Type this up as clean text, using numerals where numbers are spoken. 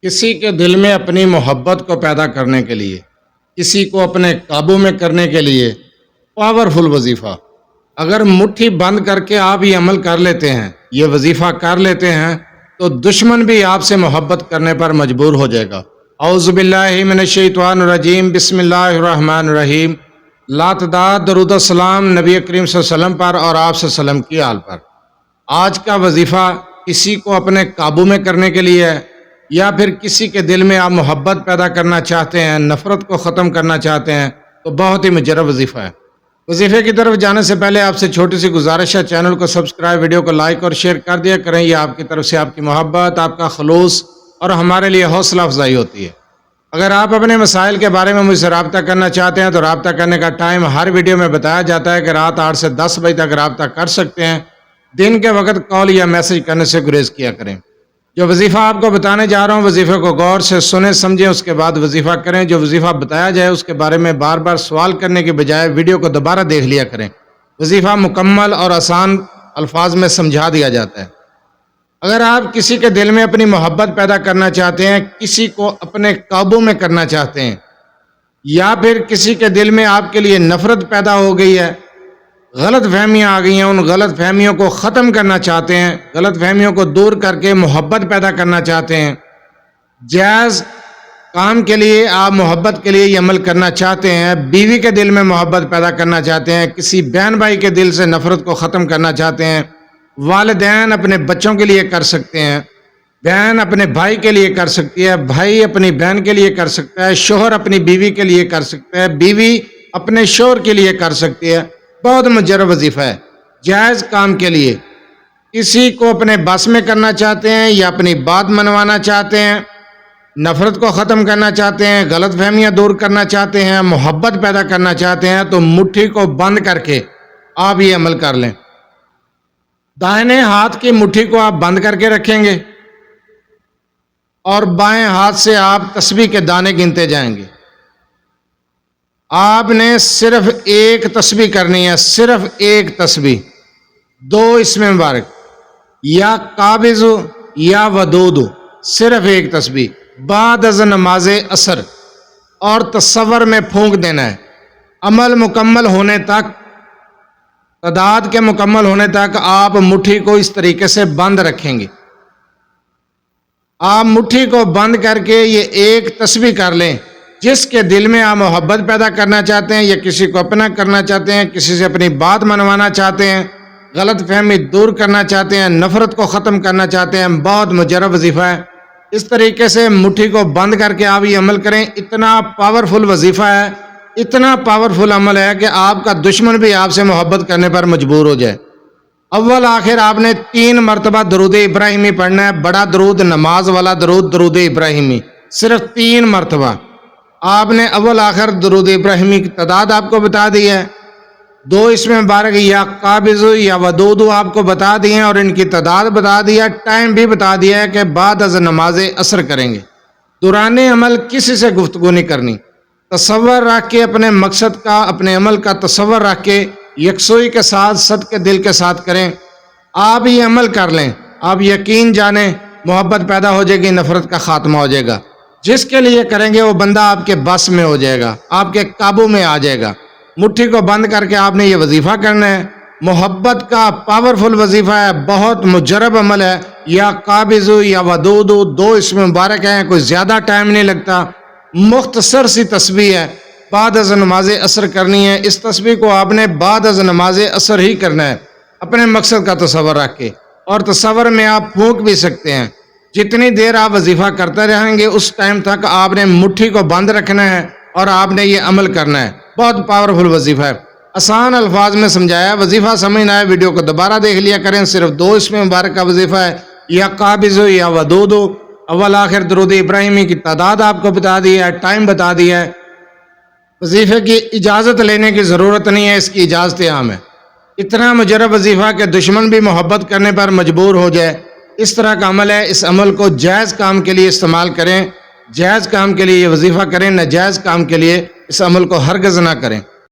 کسی کے دل میں اپنی محبت کو پیدا کرنے کے لیے، کسی کو اپنے قابو میں کرنے کے لیے پاورفل وظیفہ، اگر مٹھی بند کر کے آپ یہ عمل کر لیتے ہیں، یہ وظیفہ کر لیتے ہیں، تو دشمن بھی آپ سے محبت کرنے پر مجبور ہو جائے گا۔ اعوذ باللہ من الشیطان الرجیم، بسم اللہ الرحمن الرحیم۔ لاتعداد درود السلام نبی کریم صلی اللہ علیہ وسلم پر اور آپ صلی اللہ علیہ وسلم کی آل پر۔ آج کا وظیفہ کسی کو اپنے قابو میں کرنے کے لیے ہے، یا پھر کسی کے دل میں آپ محبت پیدا کرنا چاہتے ہیں، نفرت کو ختم کرنا چاہتے ہیں، تو بہت ہی مجرب وظیفہ ہے۔ وظیفے کی طرف جانے سے پہلے آپ سے چھوٹی سی گزارش ہے، چینل کو سبسکرائب، ویڈیو کو لائک اور شیئر کر دیا کریں۔ یہ آپ کی طرف سے آپ کی محبت، آپ کا خلوص اور ہمارے لیے حوصلہ افزائی ہوتی ہے۔ اگر آپ اپنے مسائل کے بارے میں مجھ سے رابطہ کرنا چاہتے ہیں تو رابطہ کرنے کا ٹائم ہر ویڈیو میں بتایا جاتا ہے کہ رات 8 سے 10 بجے تک رابطہ کر سکتے ہیں۔ دن کے وقت کال یا میسج کرنے سے گریز کیا کریں۔ جو وظیفہ آپ کو بتانے جا رہا ہوں، وظیفے کو غور سے سنیں سمجھیں، اس کے بعد وظیفہ کریں۔ جو وظیفہ بتایا جائے اس کے بارے میں بار بار سوال کرنے کے بجائے ویڈیو کو دوبارہ دیکھ لیا کریں۔ وظیفہ مکمل اور آسان الفاظ میں سمجھا دیا جاتا ہے۔ اگر آپ کسی کے دل میں اپنی محبت پیدا کرنا چاہتے ہیں، کسی کو اپنے قابو میں کرنا چاہتے ہیں، یا پھر کسی کے دل میں آپ کے لیے نفرت پیدا ہو گئی ہے، غلط فہمیاں آ گئی ہیں، ان غلط فہمیوں کو ختم کرنا چاہتے ہیں، غلط فہمیوں کو دور کر کے محبت پیدا کرنا چاہتے ہیں، جائز کام کے لیے آپ محبت کے لیے یہ عمل کرنا چاہتے ہیں، بیوی کے دل میں محبت پیدا کرنا چاہتے ہیں، کسی بہن بھائی کے دل سے نفرت کو ختم کرنا چاہتے ہیں، والدین اپنے بچوں کے لیے کر سکتے ہیں، بہن اپنے بھائی کے لیے کر سکتی ہے، بھائی اپنی بہن کے لیے کر سکتا ہے، شوہر اپنی بیوی کے لیے کر سکتا ہے، بیوی اپنے شوہر کے لیے کر سکتی ہے۔ بہت مجرب وظیفہ ہے۔ جائز کام کے لیے کسی کو اپنے بس میں کرنا چاہتے ہیں یا اپنی بات منوانا چاہتے ہیں، نفرت کو ختم کرنا چاہتے ہیں، غلط فہمیاں دور کرنا چاہتے ہیں، محبت پیدا کرنا چاہتے ہیں، تو مٹھی کو بند کر کے آپ یہ عمل کر لیں۔ دائیں ہاتھ کی مٹھی کو آپ بند کر کے رکھیں گے اور بائیں ہاتھ سے آپ تسبیح کے دانے گنتے جائیں گے۔ آپ نے صرف ایک تسبیح کرنی ہے، صرف ایک تسبیح، 2 اسم مبارک، یا قابض یا ودود، صرف ایک تسبیح بعد از نماز عصر، اور تصور میں پھونک دینا ہے۔ عمل مکمل ہونے تک، تعداد کے مکمل ہونے تک آپ مٹھی کو اس طریقے سے بند رکھیں گے۔ آپ مٹھی کو بند کر کے یہ ایک تسبیح کر لیں۔ جس کے دل میں آپ محبت پیدا کرنا چاہتے ہیں، یا کسی کو اپنا کرنا چاہتے ہیں، کسی سے اپنی بات منوانا چاہتے ہیں، غلط فہمی دور کرنا چاہتے ہیں، نفرت کو ختم کرنا چاہتے ہیں، بہت مجرب وظیفہ ہے۔ اس طریقے سے مٹھی کو بند کر کے آپ یہ عمل کریں۔ اتنا پاورفل وظیفہ ہے، اتنا پاورفل عمل ہے کہ آپ کا دشمن بھی آپ سے محبت کرنے پر مجبور ہو جائے۔ اول آخر آپ نے 3 مرتبہ درود ابراہیمی پڑھنا ہے۔ بڑا درود، نماز والا درود، درود ابراہیمی، صرف 3 مرتبہ۔ آپ نے اول آخر درود ابراہیمی کی تعداد آپ کو بتا دی ہے، 2 اسم مبارک یا قابض یا ودود آپ کو بتا دی ہیں، اور ان کی تعداد بتا دی ہے، ٹائم بھی بتا دیا ہے کہ بعد از نماز عصر کریں گے۔ دوران عمل کسی سے گفتگو نہیں کرنی، تصور رکھ کے اپنے مقصد کا، اپنے عمل کا تصور رکھ کے یکسوئی کے ساتھ، صدقے دل کے ساتھ کریں۔ آپ یہ عمل کر لیں، آپ یقین جانیں محبت پیدا ہو جائے گی، نفرت کا خاتمہ ہو جائے گا۔ جس کے لیے کریں گے وہ بندہ آپ کے بس میں ہو جائے گا، آپ کے قابو میں آ جائے گا۔ مٹھی کو بند کر کے آپ نے یہ وظیفہ کرنا ہے۔ محبت کا پاورفل وظیفہ ہے، بہت مجرب عمل ہے۔ یا قابض یا ودود، 2 اسم مبارک ہیں، کوئی زیادہ ٹائم نہیں لگتا، مختصر سی تسبیح ہے، بعد از نماز عصر کرنی ہے۔ اس تسبیح کو آپ نے بعد از نماز عصر ہی کرنا ہے، اپنے مقصد کا تصور رکھ کے، اور تصور میں آپ پھونک بھی سکتے ہیں۔ جتنی دیر آپ وظیفہ کرتے رہیں گے اس ٹائم تک آپ نے مٹھی کو بند رکھنا ہے اور آپ نے یہ عمل کرنا ہے۔ بہت پاورفل وظیفہ ہے، آسان الفاظ میں سمجھایا۔ وظیفہ سمجھنا ہے ویڈیو کو دوبارہ دیکھ لیا کریں۔ صرف 2 اسم مبارک کا وظیفہ ہے، یا قابض یا ودود۔ اول آخر درود ابراہیمی کی تعداد آپ کو بتا دی ہے، ٹائم بتا دیا ہے۔ وظیفے کی اجازت لینے کی ضرورت نہیں ہے، اس کی اجازت عام ہے۔ اتنا مجرب وظیفہ کہ دشمن بھی محبت کرنے پر مجبور ہو جائے، اس طرح کا عمل ہے۔ اس عمل کو جائز کام کے لیے استعمال کریں، جائز کام کے لیے یہ وظیفہ کریں، ناجائز کام کے لیے اس عمل کو ہرگز نہ کریں۔